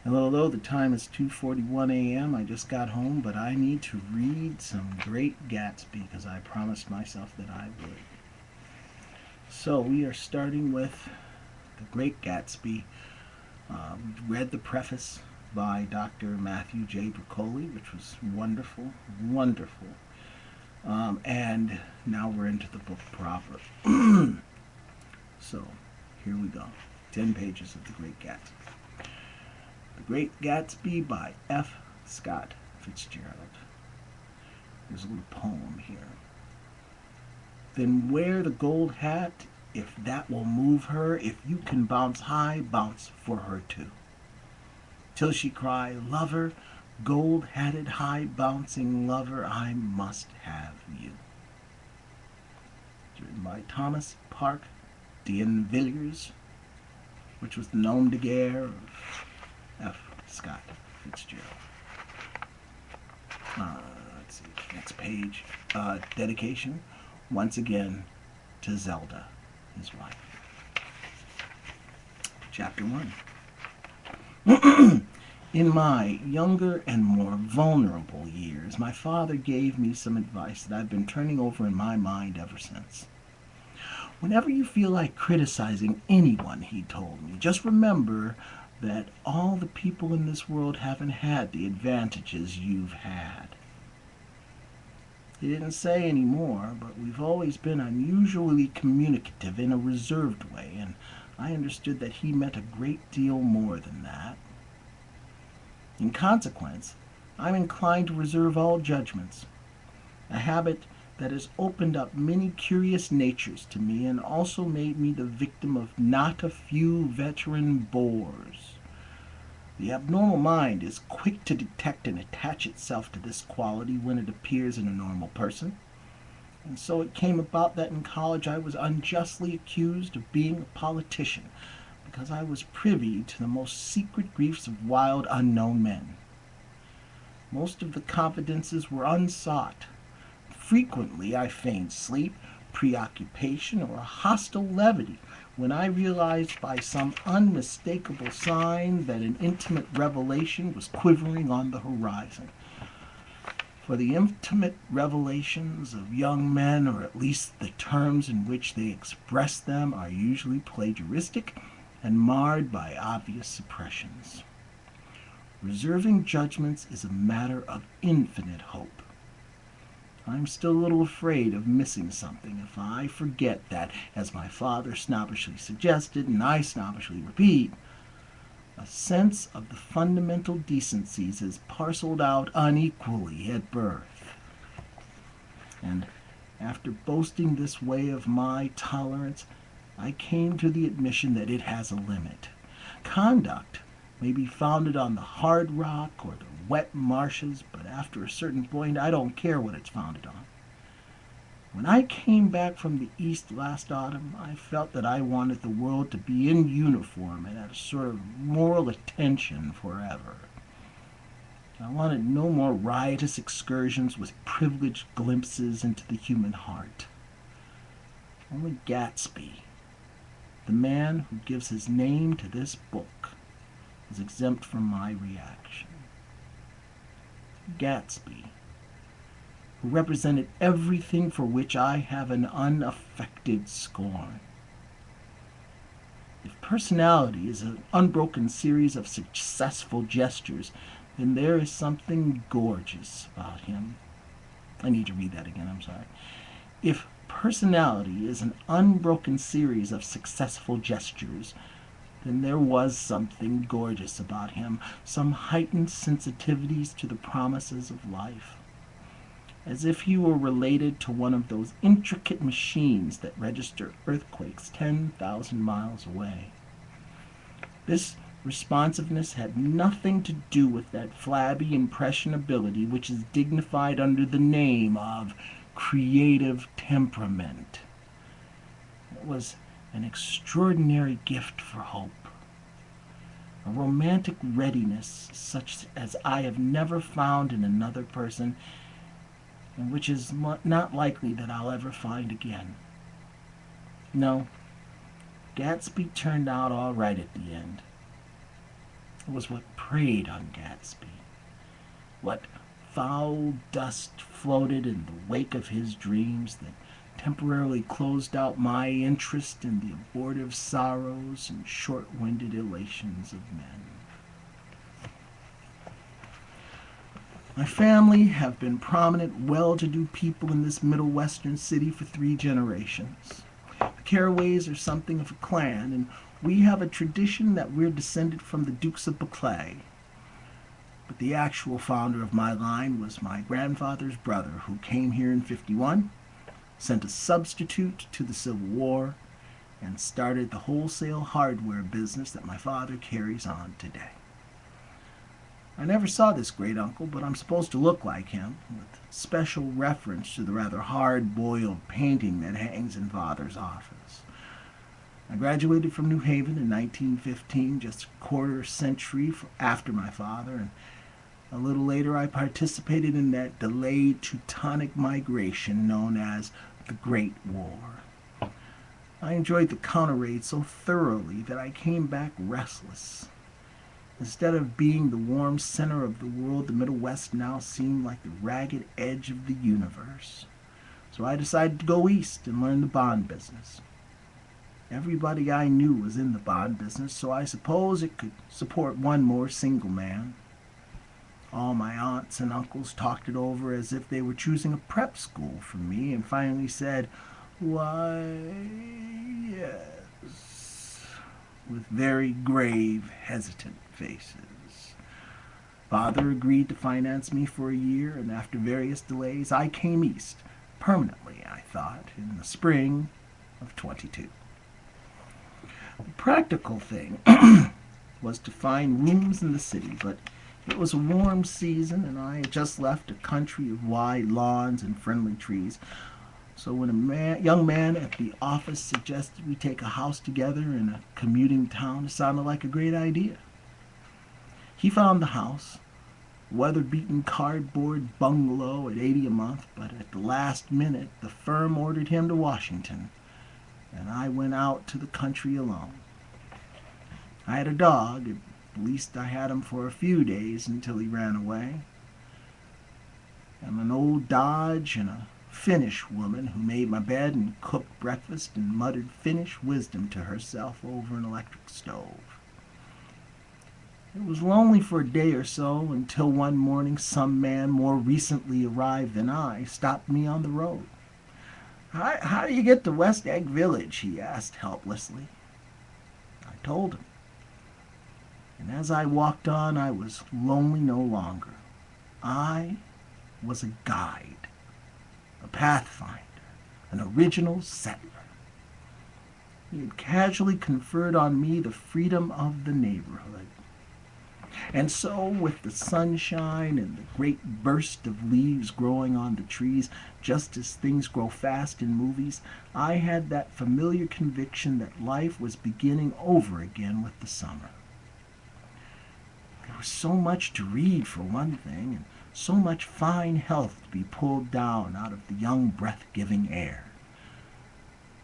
And although the time is 2:41 a.m., I just got home, but I need to read some Great Gatsby because I promised myself that I would. So we are starting with The Great Gatsby. We read the preface by Dr. Matthew J. Briccoli, which was wonderful, wonderful. And now we're into the book proper. So here we go. 10 pages of The Great Gatsby. The Great Gatsby by F. Scott Fitzgerald. There's a little poem here. Then wear the gold hat, if that will move her. If you can bounce high, bounce for her too. Till she cry, lover, gold-hatted, high-bouncing lover, I must have you. It's written by Thomas Park D'Invilliers, which was the nom de guerre of F. Scott Fitzgerald. Let's see, next page. Dedication, once again, to Zelda, his wife. Chapter 1. In my younger and more vulnerable years, my father gave me some advice that I've been turning over in my mind ever since. Whenever you feel like criticizing anyone, he told me, just remember that all the people in this world haven't had the advantages you've had. He didn't say any more, but we've always been unusually communicative in a reserved way, and I understood that he meant a great deal more than that. In consequence, I'm inclined to reserve all judgments, a habit that has opened up many curious natures to me and also made me the victim of not a few veteran bores. The abnormal mind is quick to detect and attach itself to this quality when it appears in a normal person. And so it came about that in college I was unjustly accused of being a politician because I was privy to the most secret griefs of wild, unknown men. Most of the confidences were unsought. Frequently I feigned sleep, preoccupation, or a hostile levity when I realized by some unmistakable sign that an intimate revelation was quivering on the horizon. For the intimate revelations of young men, or at least the terms in which they express them, are usually plagiaristic and marred by obvious suppressions. Reserving judgments is a matter of infinite hope. I'm still a little afraid of missing something if I forget that, as my father snobbishly suggested, and I snobbishly repeat, a sense of the fundamental decencies is parceled out unequally at birth. And after boasting this way of my tolerance, I came to the admission that it has a limit. Conduct may be founded on the hard rock or the wet marshes, but after a certain point, I don't care what it's founded on. When I came back from the East last autumn, I felt that I wanted the world to be in uniform and at a sort of moral attention forever. I wanted no more riotous excursions with privileged glimpses into the human heart. Only Gatsby, the man who gives his name to this book, was exempt from my reaction. Gatsby, who represented everything for which I have an unaffected scorn. If personality is an unbroken series of successful gestures, then there is something gorgeous about him. I need to read that again, I'm sorry. If personality is an unbroken series of successful gestures, then there was something gorgeous about him, some heightened sensitivities to the promises of life, as if he were related to one of those intricate machines that register earthquakes 10,000 miles away. This responsiveness had nothing to do with that flabby impressionability which is dignified under the name of creative temperament. It was an extraordinary gift for hope, a romantic readiness such as I have never found in another person, and which is not likely that I'll ever find again. No, Gatsby turned out all right at the end. was what preyed on Gatsby. What foul dust floated in the wake of his dreams that temporarily closed out my interest in the abortive sorrows and short-winded elations of men. My family have been prominent, well-to-do people in this Middle Western city for 3 generations. The Carraways are something of a clan, and we have a tradition that we're descended from the Dukes of Buccleuch. But the actual founder of my line was my grandfather's brother, who came here in '51, sent a substitute to the Civil War, and started the wholesale hardware business that my father carries on today. I never saw this great uncle, but I'm supposed to look like him, with special reference to the rather hard-boiled painting that hangs in Father's office. I graduated from New Haven in 1915, just a quarter century after my father, and a little later I participated in that delayed Teutonic migration known as the Great War. I enjoyed the counter-raid so thoroughly that I came back restless. Instead of being the warm center of the world, the Middle West now seemed like the ragged edge of the universe. So I decided to go east and learn the bond business. Everybody I knew was in the bond business, so I suppose it could support one more single man. All my aunts and uncles talked it over as if they were choosing a prep school for me, and finally said, "Why, yes," with very grave, hesitant faces. Father agreed to finance me for a year, and after various delays, I came east, permanently, I thought, in the spring of '22. The practical thing was to find rooms in the city, but it was a warm season, and I had just left a country of wide lawns and friendly trees. So when a young man at the office suggested we take a house together in a commuting town, it sounded like a great idea. He found the house, weather-beaten cardboard bungalow at $80 a month, but at the last minute the firm ordered him to Washington, and I went out to the country alone. I had a dog. At least I had him for a few days until he ran away. And an old Dodge and a Finnish woman who made my bed and cooked breakfast and muttered Finnish wisdom to herself over an electric stove. It was lonely for a day or so until one morning some man more recently arrived than I stopped me on the road. How do you get to West Egg Village?" he asked helplessly. I told him. And as I walked on, I was lonely no longer. I was a guide, a pathfinder, an original settler. He had casually conferred on me the freedom of the neighborhood. And so, with the sunshine and the great burst of leaves growing on the trees, just as things grow fast in movies, I had that familiar conviction that life was beginning over again with the summer. There was so much to read, for one thing, and so much fine health to be pulled down out of the young breath-giving air.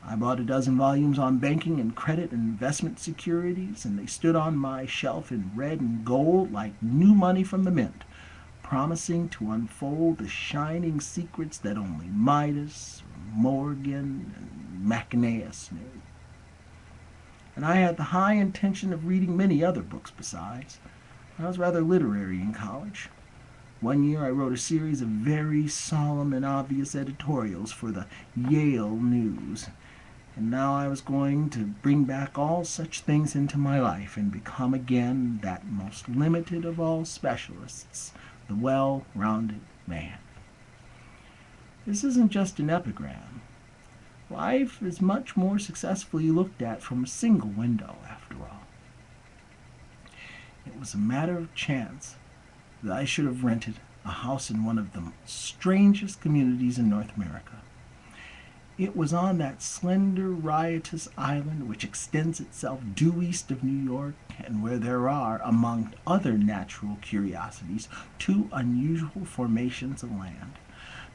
I bought a dozen volumes on banking and credit and investment securities, and they stood on my shelf in red and gold like new money from the mint, promising to unfold the shining secrets that only Midas, Morgan, and Macnaeus knew. And I had the high intention of reading many other books besides. I was rather literary in college. One year I wrote a series of very solemn and obvious editorials for the Yale News. And now I was going to bring back all such things into my life and become again that most limited of all specialists, the well-rounded man. This isn't just an epigram. Life is much more successfully looked at from a single window, after all. It was a matter of chance that I should have rented a house in one of the strangest communities in North America. It was on that slender, riotous island which extends itself due east of New York, and where there are, among other natural curiosities, 2 unusual formations of land.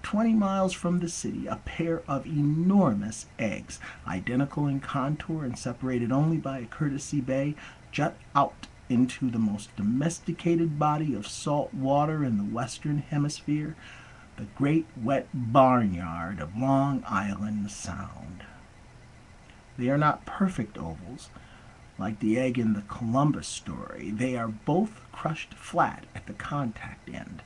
20 miles from the city, a pair of enormous eggs, identical in contour and separated only by a courtesy bay, jut out into the most domesticated body of salt water in the Western Hemisphere, the great wet barnyard of Long Island Sound. They are not perfect ovals, like the egg in the Columbus story. They are both crushed flat at the contact end,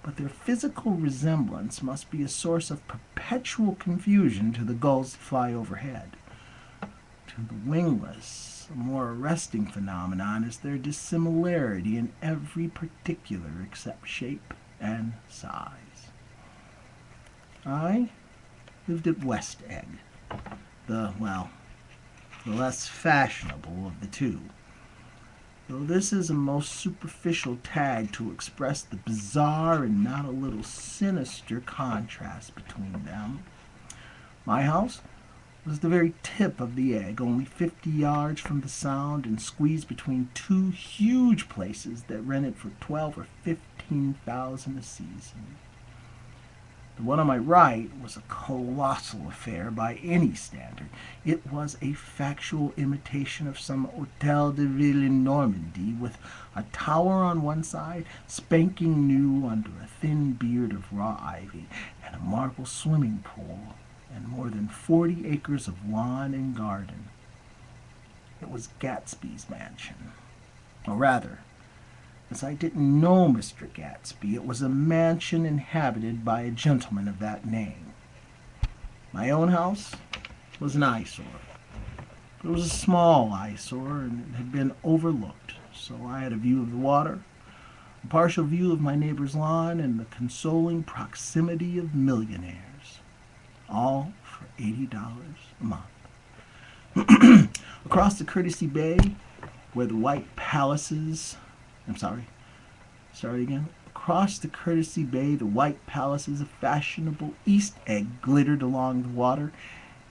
but their physical resemblance must be a source of perpetual confusion to the gulls that fly overhead. To the wingless, a more arresting phenomenon is their dissimilarity in every particular except shape and size. I lived at West Egg, the less fashionable of the two. Though this is a most superficial tag to express the bizarre and not a little sinister contrast between them. My house was the very tip of the egg, only 50 yards from the Sound and squeezed between two huge places that rented for $12,000 or $15,000 a season. The one on my right was a colossal affair by any standard. It was a factual imitation of some Hotel de Ville in Normandy, with a tower on one side, spanking new under a thin beard of raw ivy, and a marble swimming pool, and more than 40 acres of lawn and garden. It was Gatsby's mansion. Or rather, as I didn't know Mr. Gatsby, it was a mansion inhabited by a gentleman of that name. My own house was an eyesore. It was a small eyesore, and it had been overlooked, so I had a view of the water, a partial view of my neighbor's lawn, and the consoling proximity of millionaires, all for $80 a month. Across the Courtesy Bay, where the white palaces Across the Courtesy Bay, the white palaces of fashionable East Egg glittered along the water,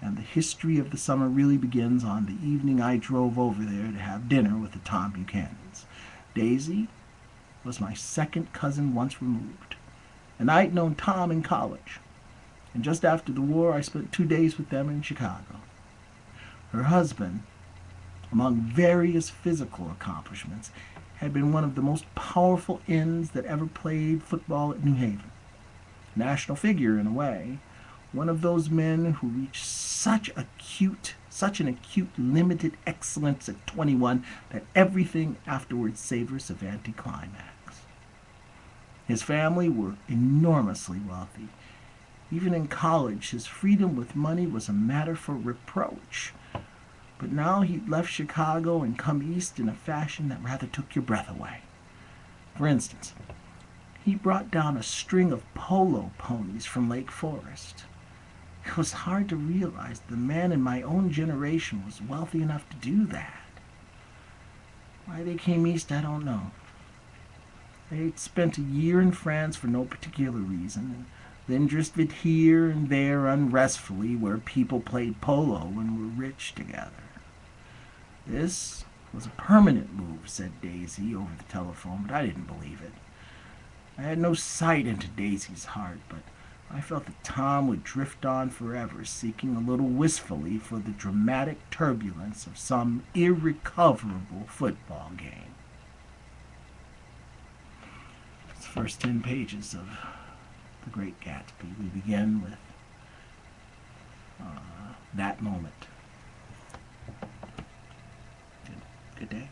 and the history of the summer really begins on the evening I drove over there to have dinner with the Tom Buchanans. Daisy was my second cousin once removed, and I'd known Tom in college, and just after the war I spent 2 days with them in Chicago. Her husband, among various physical accomplishments, had been one of the most powerful ends that ever played football at New Haven. A national figure in a way, one of those men who reached such an acute limited excellence at 21 that everything afterwards savors of anticlimax. His family were enormously wealthy. Even in college, his freedom with money was a matter for reproach. But now he'd left Chicago and come east in a fashion that rather took your breath away. For instance, he brought down a string of polo ponies from Lake Forest. It was hard to realize the man in my own generation was wealthy enough to do that. Why they came east, I don't know. They'd spent a year in France for no particular reason, and then drifted here and there unrestfully where people played polo and were rich together. This was a permanent move, said Daisy over the telephone, but I didn't believe it. I had no sight into Daisy's heart, but I felt that Tom would drift on forever, seeking a little wistfully for the dramatic turbulence of some irrecoverable football game. It's the first 10 pages of The Great Gatsby. We begin with that moment. Good day.